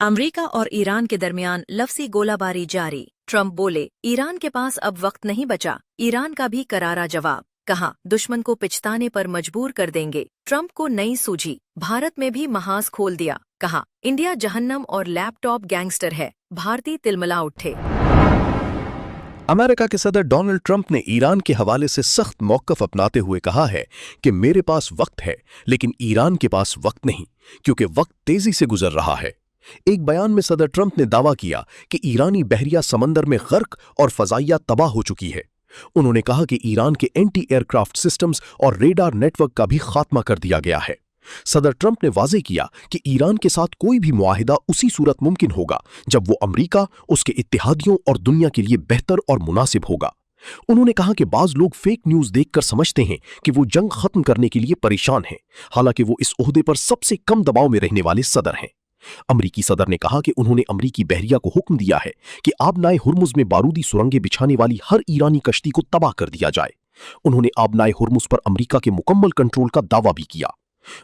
America और Iran के दरमियान लफ्ज़ी गोलाबारी जारी। ट्रंप बोले, ईरान के पास अब वक्त नहीं बचा। ईरान का भी करारा जवाब। कहा, दुश्मन को पिछताने पर मजबूर कर देंगे। ट्रंप को नई सूझी। भारत में भी महाज खोल दिया। कहा, इंडिया जहन्नम और लैपटॉप गैंगस्टर है। भारतीय तिलमिला उठे। अमेरिका के सदर डोनाल्ड ट्रंप ने ईरान के हवाले से सख्त मौक़िफ़ अपनाते हुए कहा है कि मेरे पास वक्त है, लेकिन ईरान के पास वक्त नहीं, क्योंकि वक्त तेजी से गुजर रहा है। एक बयान में सदर ट्रंप ने दावा किया कि ईरानी बहरिया समंदर में गर्क और फजाइया तबाह हो चुकी है। उन्होंने कहा कि ईरान के एंटी एयरक्राफ्ट सिस्टम्स और रेडार नेटवर्क का भी खात्मा कर दिया गया है। सदर ट्रंप ने वाज़ेह किया कि ईरान के साथ कोई भी मुआहिदा उसी सूरत मुमकिन होगा जब वो अमेरिका, उसके इत्तेहादियों और दुनिया के लिए बेहतर और मुनासिब होगा। उन्होंने कहा कि बाज़ लोग फेक न्यूज़ देखकर समझते हैं कि वो जंग खत्म करने के लिए परेशान हैं, हालांकि वो इस ओहदे पर सबसे कम दबाव में रहने वाले सदर हैं। अमरीकी सदर ने कहा कि उन्होंने अमरीकी बहरिया को हुक्म दिया है कि आबनाए हुर्मुज में बारूदी सुरंगें बिछाने वाली हर ईरानी कश्ती को तबाह कर दिया जाए। उन्होंने आबनाए हुर्मुज पर अमरीका के मुकम्मल कंट्रोल का दावा भी किया।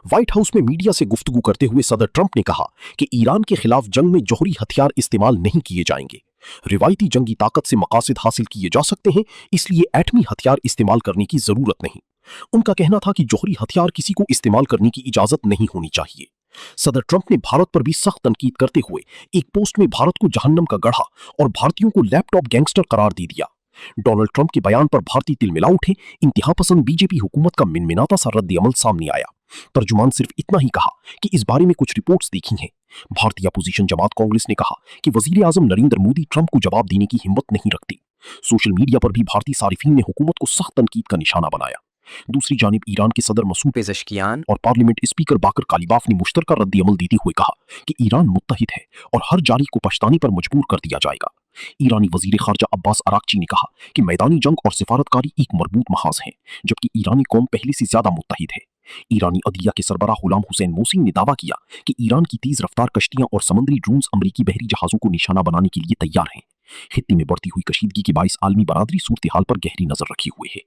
व्हाइट हाउस में मीडिया से गुफ्तगू करते हुए सदर ट्रंप ने कहा कि ईरान के खिलाफ जंग में जौहरी हथियार इस्तेमाल नहीं किए जाएंगे। रिवायती जंगी ताकत से मकासद हासिल किए जा सकते हैं, इसलिए एटमी हथियार इस्तेमाल करने की जरूरत नहीं। उनका कहना था कि जौहरी हथियार किसी को इस्तेमाल करने की इजाजत नहीं होनी चाहिए। सदर ट्रंप ने भारत पर भी सख्त तनकीद करते हुए एक पोस्ट में भारत को जहन्नम का गढ़ा और भारतीयों को लैपटॉप गैंगस्टर करार दे दिया। डोनाल्ड ट्रंप के बयान पर भारतीय तिलमिला उठे। इंतहा पसंद बीजेपी हुकूमत का मिनमिनाता सा रद्द-ए-अमल सामने आया। तर्जुमान सिर्फ इतना ही कहा कि इस बारे में कुछ रिपोर्ट्स देखी हैं। भारतीय अपोजिशन जमात कांग्रेस ने कहा कि वजीर आजम नरेंद्र मोदी ट्रंप को जवाब देने की हिम्मत नहीं रखती। सोशल मीडिया पर भी भारतीय सारिफीन ने हुकूमत को सख्त तनकीद का निशाना बनाया। दूसरी जानिब ईरान के सदर मसूद पेज़ेश्कियान और पार्लियामेंट स्पीकर बाकर कालिबाफ ने मुश्तरका रद्द-ए-अमल देते हुए कहा कि ईरान मुत्तहिद है और हर जारी को पछताने पर मजबूर कर दिया जाएगा। ईरानी वजीर खारजा अब्बास अराक्ची ने कहा कि मैदानी जंग और सिफारतकारी एक मरबूत महाज है, जबकि ईरानी कौम पहले से ज्यादा मुत्तहिद है। ईरानी अदलिया के सरबराह गुलाम हुसैन मोसी ने दावा किया कि ईरान की तेज रफ्तार कश्तियां और समुद्री ड्रोन्स अमरीकी बहरी जहाजों को निशाना बनाने के लिए तैयार हैं। खित्ते में बढ़ती हुई कशीदगी के बाइस आलमी बरादरी सूरत हाल पर गहरी नजर रखी हुई है।